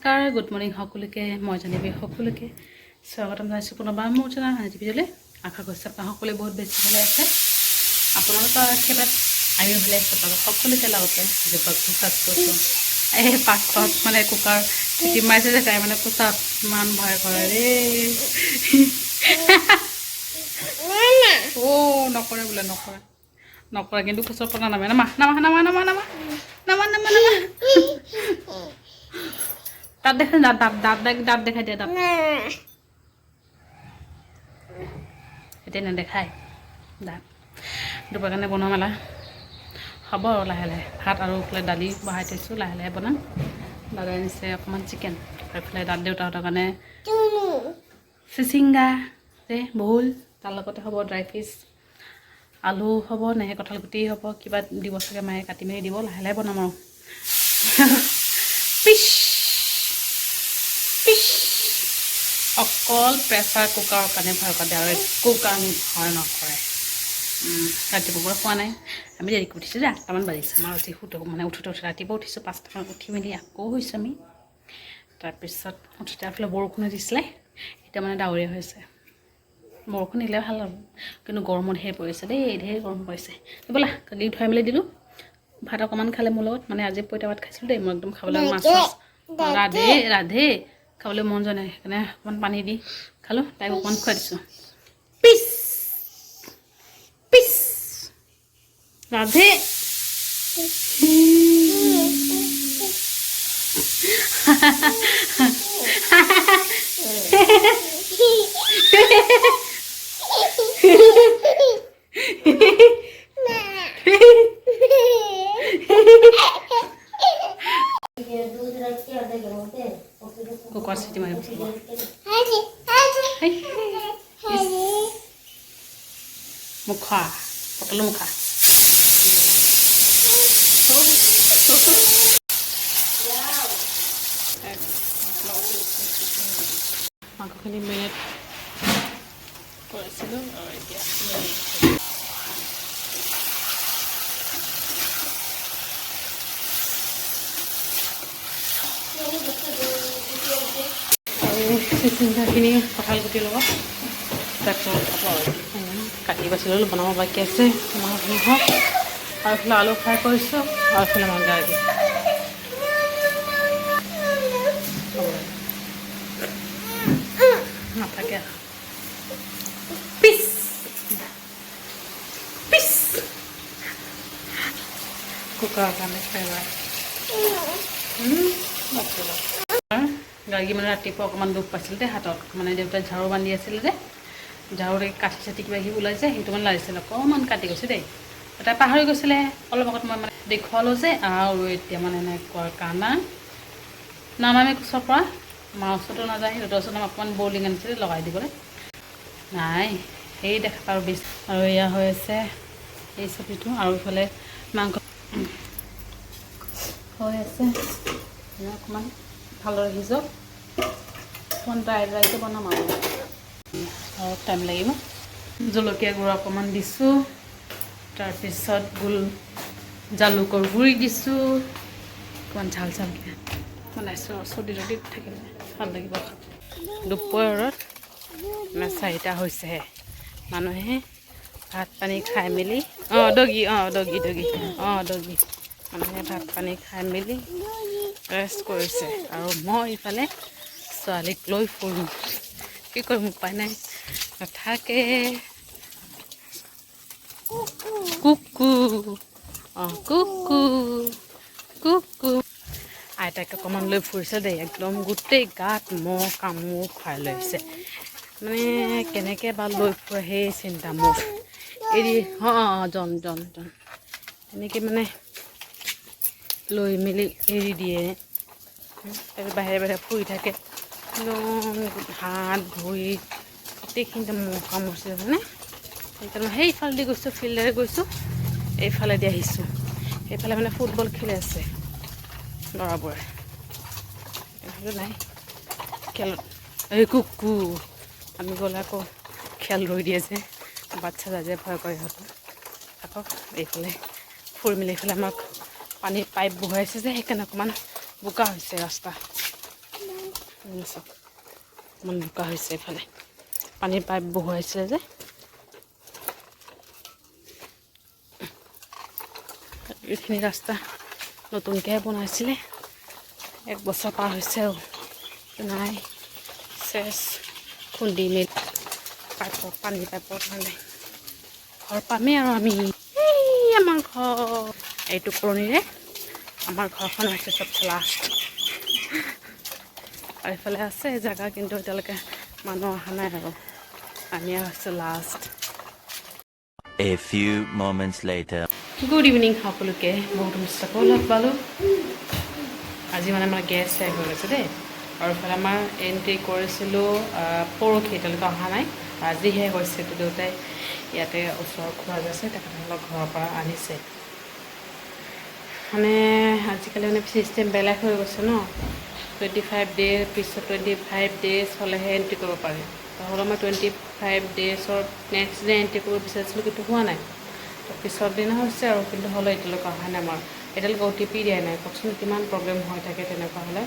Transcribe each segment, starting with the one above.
নমস্কাৰ, good morning সকলোকে। মই জানিবি সকলোকে স্বাগতম জনাইছোঁ পুনৰবাৰ মোৰ চেনেল আজি ভিডিঅ'লৈ। আশা কৰিছোঁ আপোনালোক সকলোৱে বহুত বেছি ভালে আছে। আপোনালোকৰ আশীৰ্বাদ আমি ভালে আছোঁ। সকলোকে লগতে এই পাকঘৰত মানে কুকাৰ চিটি মাৰিছে যে তাই মানে কুকাৰত ইমান ভয় কৰে দেই। নকৰে বোলে, নকৰে কিন্তু কুচৰ পৰা নামে নামা নামা নামা নামা নামা নামা নামা নামা দাঁত দেখাই দাঁত দেখাই দিয়ে। দাঁত এতিয়া নেদেখায় দাঁত। দুপৰীয়া কাৰণে বনোৱা মেলা হ'ব আৰু লাহে লাহে। ভাত আৰু এইফালে দালি বহাই থৈছোঁ, লাহে লাহে বনাম। দাদাই আনিছে অকণমান চিকেন, এইফালে দাঁত দেউতাহঁতৰ কাৰণে চিচিংগা যে বহুল, তাৰ লগতে হ'ব ড্ৰাই ফিছ, আলু হ'ব নে কঁঠাল গুটি হ'ব, কিবা দিব চাগে মায়ে, কাটি মেলি দিব। লাহে লাহে বনাম আৰু পিছ পিছ অকল প্ৰেছাৰ কুকাৰৰ কাৰণে ভয় কৰে আৰু একো কাৰণে ভয় নকৰে। ৰাতিপুৱাৰ খোৱা নাই, আমি দেৰিকৈ উঠিছোঁ যে 8টামান বাজিছে আমাৰ। উঠি উঠোতে ৰাতিপুৱা উঠিছোঁ 5টামান, উঠি মেলি আকৌ হৈছোঁ আমি। তাৰপিছত উঠোতে এইফালে বৰষুণো দিছিলে, এতিয়া মানে ডাৱৰীয়া হৈছে। বৰষুণ দিলে ভাল হ'ব, কিন্তু গৰমত ঢেৰ পৰিছে দেই, ঢেৰ গৰম পৰিছে। ব'লা কালি ধুৱাই মেলি দিলোঁ। ভাত অকণমান খালে মোৰ লগত, মানে আজি পইতা ভাত খাইছিলোঁ দেই। মই একদম খাবলৈ মাছ ৰাধে খাবলৈ মন যোৱা নাই, সেইকাৰণে অকণমান পানী দি খালোঁ। তাইক অকণমান খুৱাই দিছোঁ। পিছ পিছ ৰাধে কুকাৰ চিটি মাৰিব মুখা পটলৰ মুখা মাংসখিনি মেৰিনেট কৰিছিলোঁ আৰু এতিয়া চিচিংগাখিনি কঁঠাল গুটিৰ লগত কাটি বাছি ল'লোঁ। বনাব বাকী আছে মাংসখিনি হওক, আৰু এইফালে আলু ফ্ৰাই কৰিছোঁ, আৰু এইফালে মাংস দি নাথাকে। পিছ পিছ কুকাৰৰ কাৰণে ফ্ৰাই গাৰ্গী মানে ৰাতিপুৱা অকণমান দুখ পাইছিল দেই হাতত, মানে দেউতাই ঝাৰু বান্ধি আছিলে যে, ঝাৰুৰে কাঠি চাঠি কিবা কিবি ওলাইছে, সেইটো মানে লাগিছিলে অকণমান কাটি গৈছে দেই। তাই পাহৰি গৈছিলে অলপ আগত মই মানে দেখুৱালোঁ যে, আৰু এতিয়া মানে এনেকুৱা কানা নানামে কোচৰ পৰা মাৰ ওচৰতো নাযায়, দেউতাৰ ওচৰত অকণমান বৰ্লিং আনিছিলে লগাই দিবলৈ, নাই সেই দেখা পাওঁ বেছ। আৰু এয়া হৈ আছে এই চব্জিটো, আৰু ইফালে মাংস হৈ আছে অকণমান ভালদৰে সিজক, অকণমান ড্ৰাইকে বনাম আৰু অলপ টাইম লাগিব। জলকীয়া গুড়া অকণমান দিছোঁ, তাৰপিছত জালুকৰ গুড়ি দিছোঁ, অকণমান ঝাল ঝালকৈ বনাইছোঁ আৰু চৰ্দি তৰ্দি থাকিলে ভাল লাগিব। দুপৰত মানে 4টা হৈছেহে, মানুহে ভাত পানী খাই মেলি দগী মানুহে ভাত পানী খাই মেলি ৰেষ্ট কৰিছে, আৰু মই ইফালে ছোৱালীক লৈ ফুৰোঁ। কি কৰিম, উপায় নাই, নাথাকে। কুকু কুকু আইতাকে অকণমান লৈ ফুৰিছে দেই, একদম গোটেই গাত মহ কামোৰ খুৱাই লৈছে। মানে কেনেকৈ বা লৈ ফুৰে সেই চিন্তা মোৰ। এৰি জন এনেকৈ মানে লৈ মেলি এৰি দিয়ে, বাহিৰে বাহিৰে ফুৰি থাকে, একদম হাত ভৰি গোটেইখিনিতে মহ কামুৰিছে মানে। সেইকাৰণে সেইফালেদি গৈছোঁ, ফিল্ডেৰে গৈছোঁ, এইফালেদি আহিছোঁ। সেইফালে মানে ফুটবল খেলি আছে ল'ৰাবোৰে, নাই খেলত। এই কুকু আমি গ'লে আকৌ খেল ৰৈ দিয়ে যে, বাচ্ছা যায় যে ভয় কৰে সিহঁতৰ। আকৌ এইফালে ফুৰি মেলি এইফালে আমাক পানীৰ পাইপ বহুৱাইছে যে, সেইকাৰণে অকণমান বোকা হৈছে ৰাস্তা। চাওক ইমান বোকা হৈছে এইফালে পানীৰ পাইপ বহুৱাইছিলে যে এইখিনি ৰাস্তা নতুনকৈ বনাইছিলে 1 বছৰ পাৰ হৈছে আৰু নাই চেচ খুন্দি মেলি পাইপত পানীৰ পাইপত মানে ঘৰ পামেই আৰু আমি আমাৰ ঘৰ এইটো কৰণীৰে আমাৰ ঘৰখন হৈছে চবচে লাষ্ট আৰু এইফালে আছে জেগা কিন্তু এতিয়ালৈকে মানুহ অহা নাই আৰু আমি হৈছে last A few moments later. Good evening সকলোকে বহুত মিষ্টাকো লগ পালোঁ আজি মানে আমাৰ গেছ শেষ হৈ গৈছে দেই আৰু এইফালে আমাৰ এণ্ট্ৰি কৰিছিলোঁ পৰহি এতিয়ালৈকে অহা নাই আজিহে হৈছে এইটো দেউতাই ইয়াতে ওচৰৰ খোৱা গৈছে তেখেতসকলক ঘৰৰ পৰা আনিছে মানে আজিকালি মানে চিষ্টেম বেলেগ হৈ গৈছে ন 25 ডে পিছত 25 ডেজ হ'লেহে এণ্ট্ৰি কৰিব পাৰি হ'লেও মই 25 ডেজৰ নেক্সট ডে এণ্ট্ৰি কৰিব বিচাৰিছিলোঁ কিন্তু হোৱা নাই পিছৰ দিনা হৈছে আৰু কিন্তু হ'লে এতিয়ালৈকে অহা নাই আমাৰ এতিয়ালৈকে OTP দিয়া নাই কওকচোন কিমান প্ৰব্লেম হৈ থাকে তেনেকুৱা হ'লে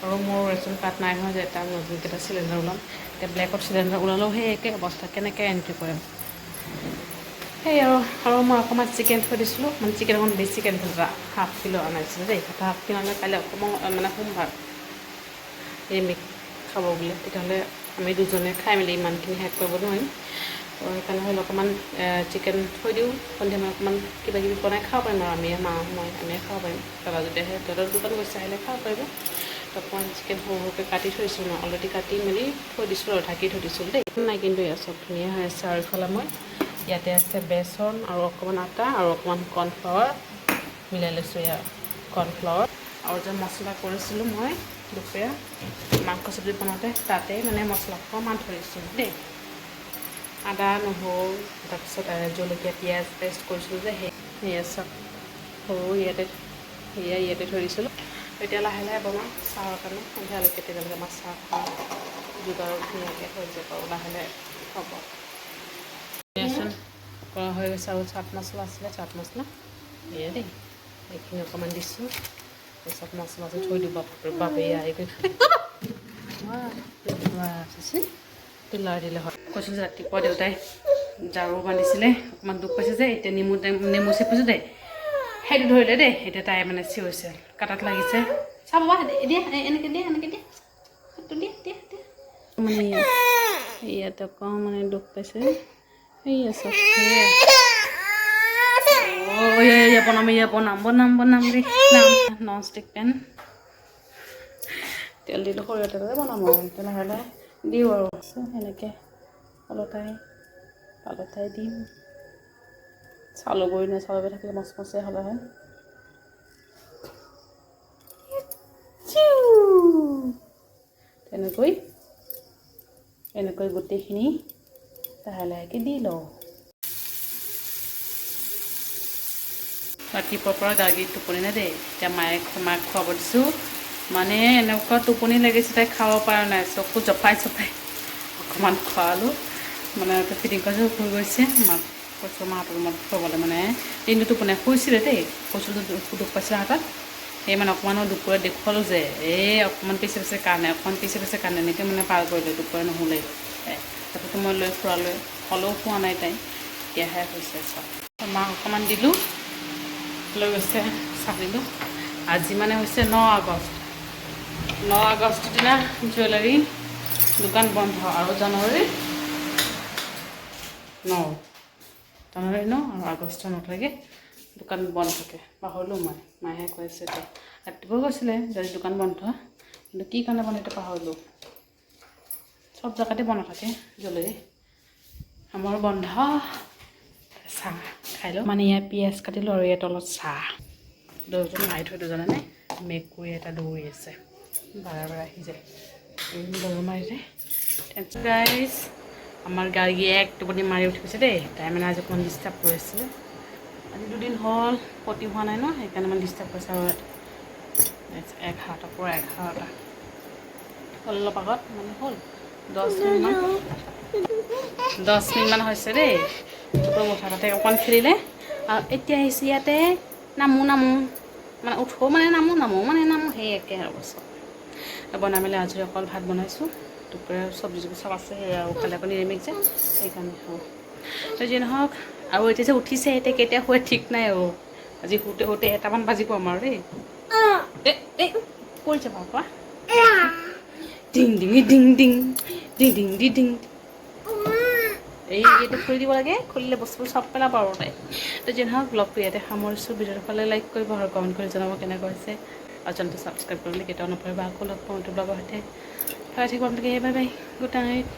আৰু মোৰ ৰেচন কাৰ্ড নাই নহয় যে এটা নতুনকেইটা চিলিণ্ডাৰ ওলাম এতিয়া ব্লেকত চিলিণ্ডাৰ ওলালেও সেই একে অৱস্থা কেনেকৈ এণ্ট্ৰি কৰিম সেই আৰু মই অকণমান চিকেন থৈ দিছিলোঁ মানে চিকেন অকণমান বেছি চিকেন ½ কিলো আনাইছিলোঁ দেই এটা ½ কিলো আনিলে কাইলৈ অকণমান মানে সোমবাৰ নিৰামিষ খাব বোলে তেতিয়াহ'লে আমি দুজনে খাই মেলি ইমানখিনি শেষ কৰিব নোৱাৰিম সেইকাৰণে হ'লে অকণমান চিকেন থৈ দিওঁ সন্ধিয়া মই অকণমান কিবা কিবি বনাই খাব পাৰিম আৰু আমি মা মই আমিয়ে খাব পাৰিম দাদা যদি আহে দাদাৰ দোকান গৈছে আহিলে খাব পাৰিব অকণমান চিকেন সৰু সৰুকৈ কাটি থৈ দিছিলোঁ মই অলৰেডি কাটি মেলি থৈ দিছিলোঁ আৰু ঢাকি থৈ দিছিলোঁ দেই নাই কিন্তু এয়া চব ধুনীয়া হৈ আছে আৰু ইফালে মই ইয়াতে আছে বেচন আৰু অকণমান আটা আৰু অকণমান কৰ্ণফ্লাৱাৰ মিলাই লৈছোঁ এয়া কৰ্ণফ্লাৱাৰ আৰু যে মছলা কৰিছিলোঁ মই দুপৰীয়া মাংস চব্জি বনাওঁতে তাতে মানে মছলা অকণমান থৈ দিছিলোঁ দেই আদা নহৰু তাৰপিছত জলকীয়া পিঁয়াজ পেষ্ট কৰিছিলোঁ যে সেয়া চব সৰু ইয়াতে থৈ দিছিলোঁ এতিয়া লাহে লাহে বনাওঁ চাহৰ কাৰণে সন্ধিয়ালৈকে তেতিয়ালৈকে আমাৰ চাহ খাওঁ যোগাৰ ধুনীয়াকৈ হৈ যাব আৰু লাহে লাহে হ'ব কৰা হৈ গৈছে আৰু চাট মছলা আছিলে চাট মছলা এয়া দেই এইখিনি অকণমান দিছোঁ চাট মছলাটো থৈ দিব বাপে পিলাৰ দিলে হয় কৈছোঁ যে ৰাতিপুৱা দেউতাই ঝাৰু বান্ধিছিলে অকণমান দুখ পাইছে যে এতিয়া নেমু চেপিছোঁ দেই সেইটো ধৰিলে দেই এতিয়া তাই মানে চিঞৰিছে কাটাত লাগিছে চাব বাবা দিয়া এনেকৈ দিয়া সেইটো দিয়া মানে ইয়াত অকণমান দুখ পাইছে এই আছে বনাম দেই নন ষ্টিক পেন তেল দিলোঁ সৰিয়হ তেলতে বনাম আৰু তেল লাহে লাহে দিওঁ আৰু সেনেকৈ পালতাই দিম চাউলৰ গুৰি নাই চাউলৰ গুৰি থাকিলে মচমচীয়া হ'লে হয় এনেকৈ গোটেইখিনি লাহে লাহেকৈ দি লওঁ ৰাতিপুৱাৰ পৰা গাৰ্গীৰ টোপনি নাই দেই এতিয়া মাক খুৱাব দিছোঁ মানে এনেকুৱা টোপনি লাগিছে তাই খাব পৰা নাই চকু জপাই অকণমান খোৱালোঁ মানে ফিটিং কৰি শুই গৈছে মাক কৈছোঁ মাহঁতৰ ৰুমত খুৱাবলৈ মানে দিনটো টোপনি শুইছিলে দেই কৈছোঁ দুখ পাইছিলে হাতত সেই মানে অকণমান দুপৰীয়া দেখুৱালোঁ যে এই অকণমান পিছে কাৰণে এনেকৈ মানে পাৰ কৰিলোঁ দুপৰীয়া নহ'লেই তাৰপিছতে মই লৈ ফুৰালৈ হ'লেও খোৱা নাই তাই এতিয়াহে হৈছে চব মাক অকণমান দিলোঁ লৈ গৈছে চাহ দিলোঁ আজি মানে হৈছে 9 আগষ্টৰ দিনা জুৱেলাৰী দোকান বন্ধ আৰু জানুৱাৰী 9 আৰু আগষ্টৰ 9 তাৰিখে দোকান বন্ধ থাকে পাহৰিলোঁ মই মায়েহে কৈ আছে এতিয়া ৰাতিপুৱা কৈছিলে যদি দোকান বন্ধ কিন্তু কি কাৰণে বন্ধ এতিয়া পাহৰিলোঁ চব জেগাতে বন্ধ থাকে জুৱেলাৰী আমাৰ বন্ধ চাহ খাই লওঁ মানে ইয়াত পিঁয়াজ কাটিলোঁ আৰু ইয়াত অলপ চাহ দুজন মাৰি থৈ দুজনে মেকুৰী এটা দৌৰি আছে বাৰে আহি যায় দৌৰ মাৰি যায় গাইজ আমাৰ গাৰ্গীয়ে এক টোপনি মাৰি উঠিছে দেই তাই মানে আজি অকণমান ডিষ্টাৰ্ব কৰি আছিলে আজি 2 দিন হ'ল পতি হোৱা নাই ন সেইকাৰণে মানে ডিষ্টাৰ্ব কৰিছে আৰু 11টাৰ পৰা 11টা অলপ আগত মানে হ'ল 10 মিনিটমান হৈছে দেই মুঠা তাতে অকণমান খেলিলে আৰু এতিয়া আহিছোঁ ইয়াতে নামো মানে উঠো মানে নামো সেই একে আৰু বস্তু বনাই মেলি আজৰি অকল ভাত বনাইছোঁ দুপৰীয়া চব্জি চব আছে আৰু কালি আকৌ নিৰামিষ যে সেইকাৰণে খাওঁ তো যি নহওক আৰু এতিয়া যে উঠিছে এতিয়া কেতিয়া শুৱে ঠিক নাই আৰু আজি শুতে শুতে 1টামান বাজিব আমাৰ দেই এই কৈ যাবা কোৱা ডিং ডিঙি ding ding ding ding D ding এইটো খুলি দিব লাগে খুলিলে বস্তুবোৰ চব পেলাব আৰু তাই তো যি নহওক ব্লগটো ইয়াতে সামৰিছোঁ ভিডিঅ'টো পালে লাইক কৰিব আৰু কমেণ্ট কৰি জনাব কেনেকুৱা হৈছে আৰু চেনেলটো ছাবস্ক্ৰাইব কৰিবলৈ কেতিয়াও নপৰিবা আকৌ লগ পাওঁ এইটো ব্লগৰ সৈতে ভালে থাকিব আপোনালোকে বাই বাই গুড নাইট